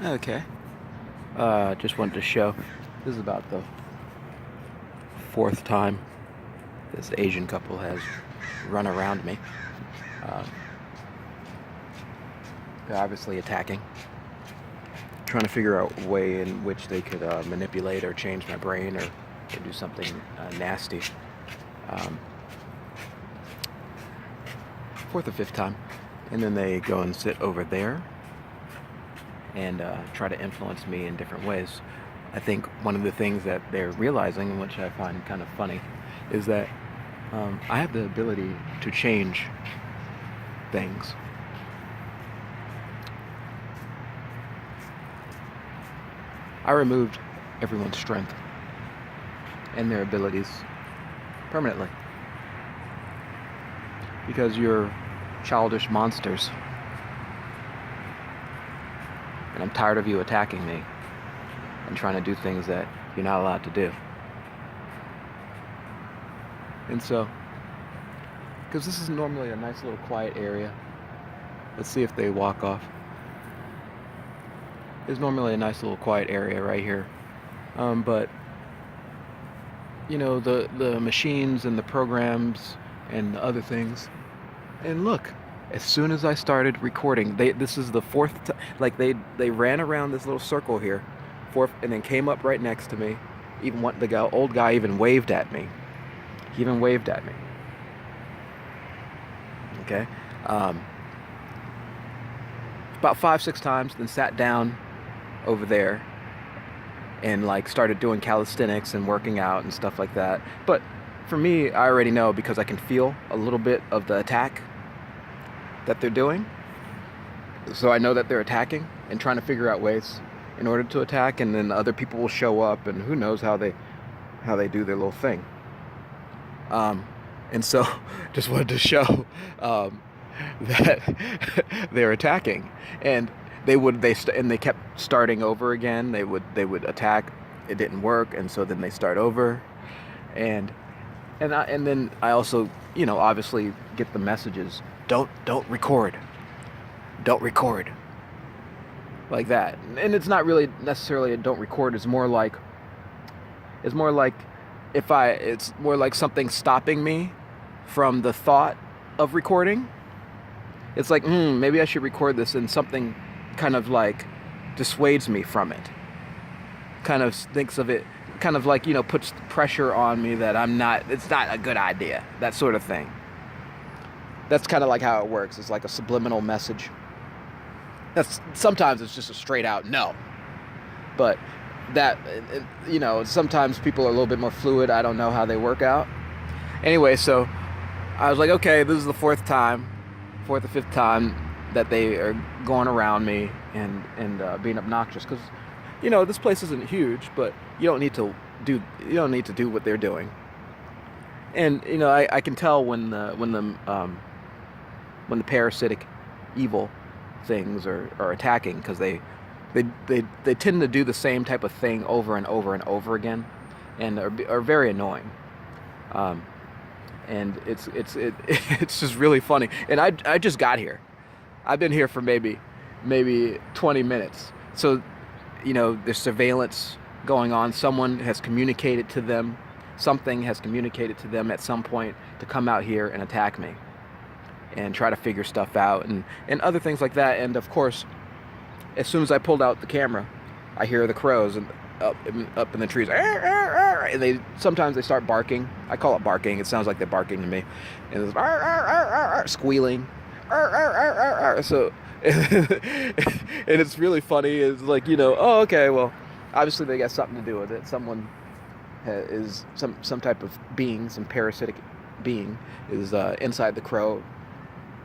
Okay. Just wanted to show. This is about the fourth time this Asian couple has run around me. Uh, they're obviously attacking, trying to figure out a way in which they could manipulate or change my brain or do something nasty. Um, Fourth or fifth time. And then they go and sit over there and try to influence me in different ways. I think one of the things that they're realizing, which I find kind of funny, is that I have the ability to change things. I removed everyone's strength and their abilities permanently because you're childish monsters, and I'm tired of you attacking me and trying to do things that you're not allowed to do. And so, because this is normally a nice little quiet area, let's see if they walk off. It's normally a nice little quiet area right here, but you know, the machines and the programs and the other things. And look, as soon as I started recording, this is the fourth time. Like they ran around this little circle here, fourth, and then came up right next to me. Even old guy even waved at me. He even waved at me. Okay, about 5-6 times, then sat down over there and like started doing calisthenics and working out and stuff like that. But for me, I already know because I can feel a little bit of the attack that they're doing. So I know that they're attacking and trying to figure out ways in order to attack, and then other people will show up, and who knows how they do their little thing. And so just wanted to show that they're attacking, and they kept starting over again. They would attack. It didn't work, and so then they start over, and then I also, you know, obviously get the messages. Don't record. Don't record. Like that. And it's not really necessarily a don't record. It's more like it's more like something stopping me from the thought of recording. It's like, maybe I should record this, and something kind of like dissuades me from it. Kind of thinks of it, kind of like, you know, puts pressure on me that it's not a good idea. That sort of thing. That's kind of like how it works. It's like a subliminal message. Sometimes it's just a straight out no. But you know, sometimes people are a little bit more fluid. I don't know how they work out. Anyway, so I was like, okay, this is the fourth or fifth time that they are going around me and being obnoxious. Because, you know, this place isn't huge, but you don't need to do what they're doing. And you know, I can tell when the parasitic evil things are attacking, because they tend to do the same type of thing over and over and over again, and are very annoying. And it's just really funny. And I just got here. I've been here for maybe 20 minutes. So, you know, there's surveillance going on. Someone has communicated to them. Something has communicated to them at some point to come out here and attack me and try to figure stuff out and other things like that. And of course, as soon as I pulled out the camera, I hear the crows and up in the trees, and sometimes they start barking. I call it barking. It sounds like they're barking to me, and it's squealing. So, and it's really funny. It's like, you know, oh, okay, well, obviously they got something to do with it. Someone is some type of being, some parasitic being is inside the crow,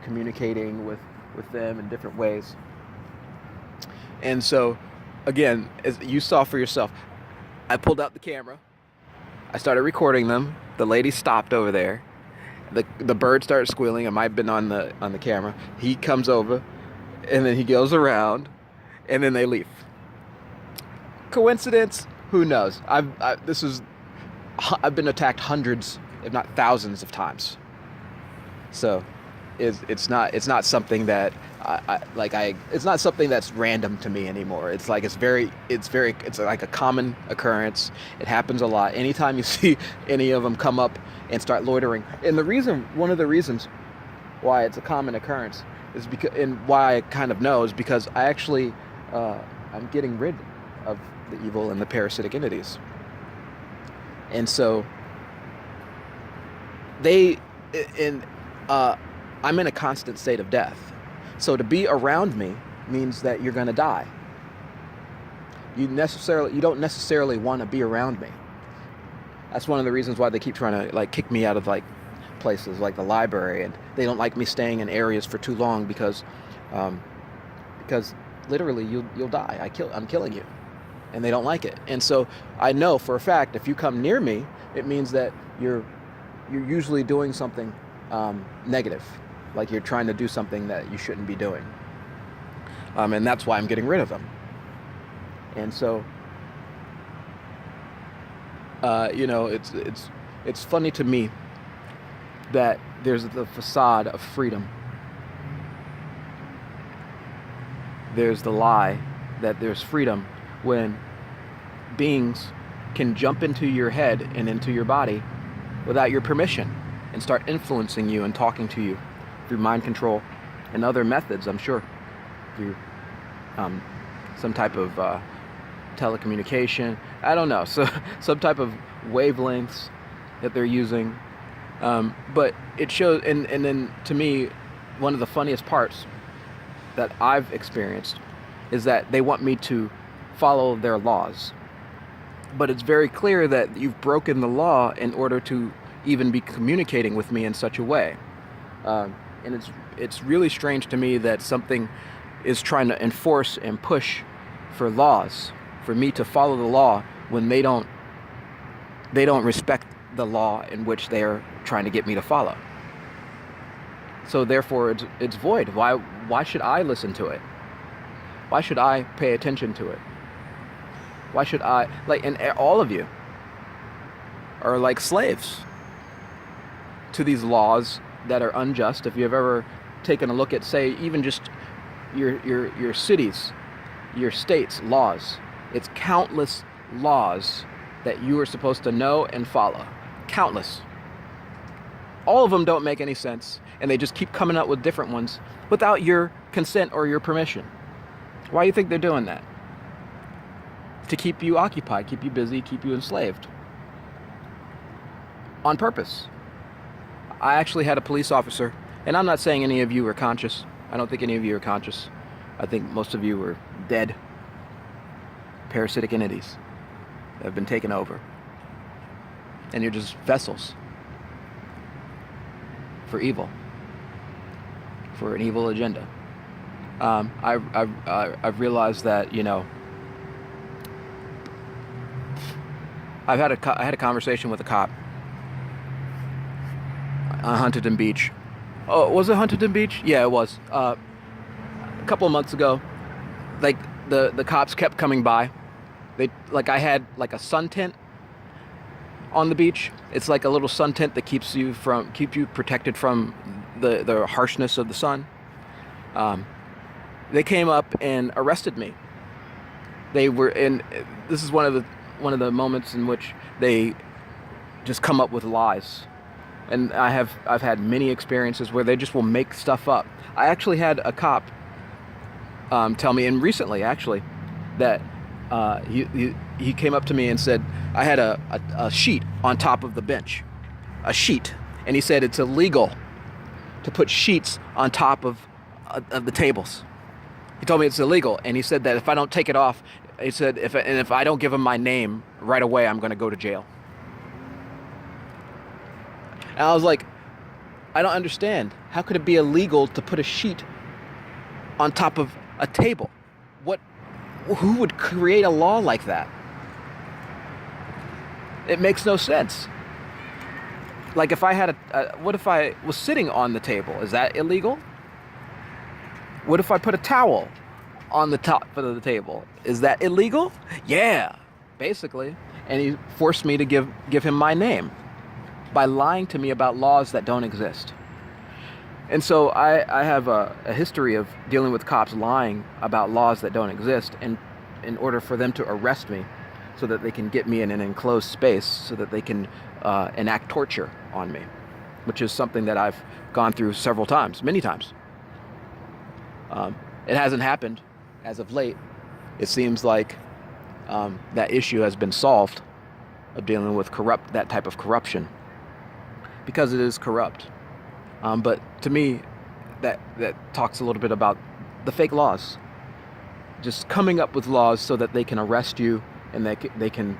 communicating with them in different ways. And so, again, as you saw for yourself, I pulled out the camera. I started recording them. The lady stopped over there. The bird started squealing. It might have been on the camera. He comes over, and then he goes around, and then they leave. Coincidence? Who knows? I've been attacked hundreds, if not thousands, of times. So, it's not something that it's not something that's random to me anymore. It's like it's like a common occurrence. It happens a lot. Anytime you see any of them come up and start loitering, and one of the reasons why it's a common occurrence is because, and why I kind of know, is because I'm getting rid of the evil and the parasitic entities, and so I'm in a constant state of death. So to be around me means that you're going to die. You don't necessarily want to be around me. That's one of the reasons why they keep trying to like kick me out of like places like the library, and they don't like me staying in areas for too long because literally you'll die. I'm killing you, and they don't like it. And so I know for a fact if you come near me, it means that you're usually doing something negative, like you're trying to do something that you shouldn't be doing, and that's why I'm getting rid of them. And so it's funny to me that there's the facade of freedom. There's the lie that there's freedom when beings can jump into your head and into your body without your permission and start influencing you and talking to you through mind control and other methods, I'm sure, through some type of telecommunication. I don't know, so some type of wavelengths that they're using. But it shows, and then to me, one of the funniest parts that I've experienced is that they want me to follow their laws. But it's very clear that you've broken the law in order to even be communicating with me in such a way. And it's really strange to me that something is trying to enforce and push for laws, for me to follow the law, when they don't respect the law in which they're trying to get me to follow. So therefore it's void. Why should I listen to it? Why should I pay attention to it? Why should I, and all of you are like slaves to these laws that are unjust. If you've ever taken a look at, say, even just your cities, your states' laws, it's countless laws that you are supposed to know and follow. Countless. All of them don't make any sense, and they just keep coming up with different ones without your consent or your permission. Why do you think they're doing that? To keep you occupied, keep you busy, keep you enslaved. On purpose. I actually had a police officer, and I'm not saying any of you are conscious. I don't think any of you are conscious. I think most of you are dead parasitic entities that have been taken over. And you're just vessels for evil, for an evil agenda. I've realized that, I had a conversation with a cop on Huntington Beach. Oh, was it Huntington Beach? Yeah, it was. A couple of months ago, like the cops kept coming by. I had like a sun tent on the beach. It's like a little sun tent that keeps you protected from the harshness of the sun. They came up and arrested me. This is one of the moments in which they just come up with lies. And I've had many experiences where they just will make stuff up. I actually had a cop tell me, and recently actually, that he came up to me and said, I had a sheet on top of the bench, a sheet, and he said it's illegal to put sheets on top of the tables. He told me it's illegal, and he said that if I don't take it off, he said if I don't give him my name right away, I'm going to go to jail. And I was like, I don't understand. How could it be illegal to put a sheet on top of a table? Who would create a law like that? It makes no sense. Like if I had what if I was sitting on the table? Is that illegal? What if I put a towel on the top of the table? Is that illegal? Yeah, basically. And he forced me to give him my name by lying to me about laws that don't exist. And so I have a history of dealing with cops lying about laws that don't exist, and in order for them to arrest me so that they can get me in an enclosed space so that they can enact torture on me, which is something that I've gone through several times, many times. It hasn't happened as of late. It seems like that issue has been solved of dealing with that type of corruption, because it is corrupt. But to me, that talks a little bit about the fake laws. Just coming up with laws so that they can arrest you and they can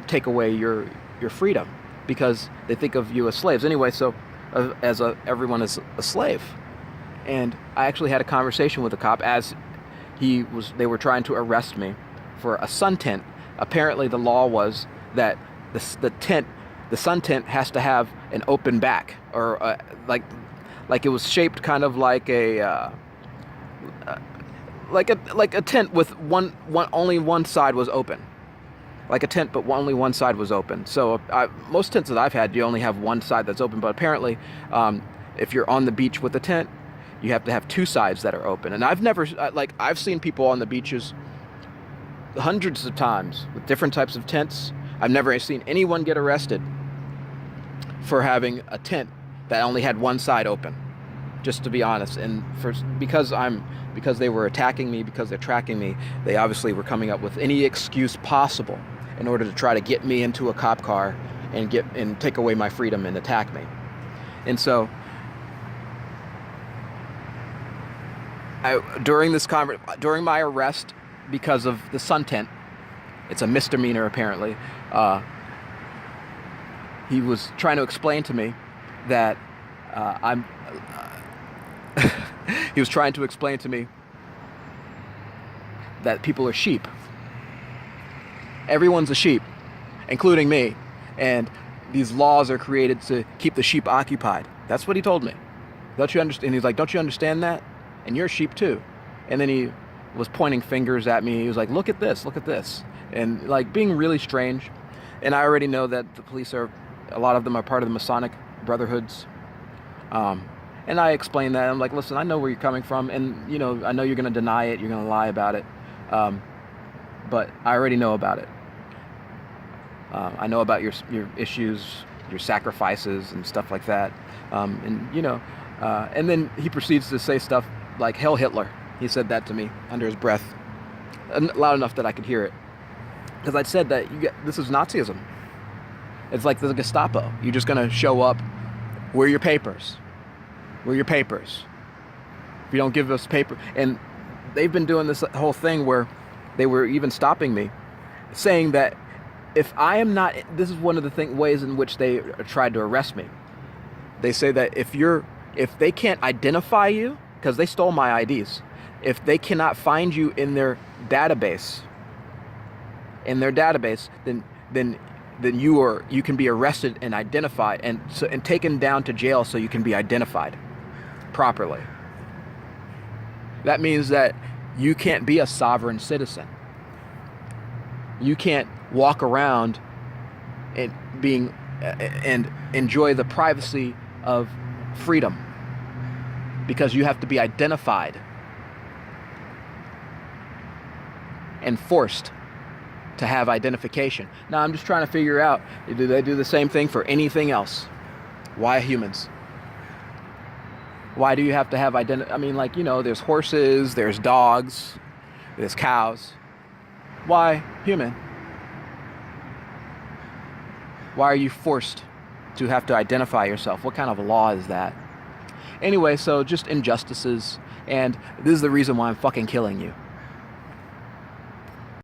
take away your freedom, because they think of you as slaves. Anyway, so everyone is a slave. And I actually had a conversation with a cop as they were trying to arrest me for a sun tent. Apparently the law was that the sun tent has to have an open back, or like it was shaped kind of like a tent with only one side was open, like a tent, but only one side was open. So most tents that I've had, you only have one side that's open. But apparently, if you're on the beach with a tent, you have to have two sides that are open. And I've seen people on the beaches hundreds of times with different types of tents. I've never seen anyone get arrested for having a tent that only had one side open, just to be honest. And because they were attacking me, because they're tracking me, they obviously were coming up with any excuse possible in order to try to get me into a cop car and take away my freedom and attack me. And so during my arrest, because of the sun tent, it's a misdemeanor apparently, he was trying to explain to me that he was trying to explain to me that people are sheep. Everyone's a sheep, including me, and these laws are created to keep the sheep occupied. That's what he told me. Don't you understand? And he's like, don't you understand that? And you're a sheep too. And then he was pointing fingers at me. He was like, look at this, and like being really strange. And I already know that the police a lot of them are part of the Masonic brotherhoods. And I explained that. I'm like, listen, I know where you're coming from, and I know you're going to deny it, you're going to lie about it, but I already know about it. I know about your issues, your sacrifices, and stuff like that. And then he proceeds to say stuff like "Hail Hitler." He said that to me under his breath, loud enough that I could hear it, because I'd said that this is Nazism. It's like the Gestapo. You're just going to show up. Where are your papers? Where are your papers? If you don't give us paper. And they've been doing this whole thing where they were even stopping me, saying that if I am not, this is one of the ways in which they tried to arrest me. They say that if they can't identify you, because they stole my IDs, if they cannot find you in their database, then you can be arrested and identified and taken down to jail so you can be identified properly. That means that you can't be a sovereign citizen. You can't walk around and enjoy the privacy of freedom, because you have to be identified and forced to have identification. Now I'm just trying to figure out, do they do the same thing for anything else? Why humans? Why do you have to have identity? I mean, there's horses, there's dogs, there's cows. Why human? Why are you forced to have to identify yourself? What kind of law is that? Anyway, so just injustices, and this is the reason why I'm fucking killing you.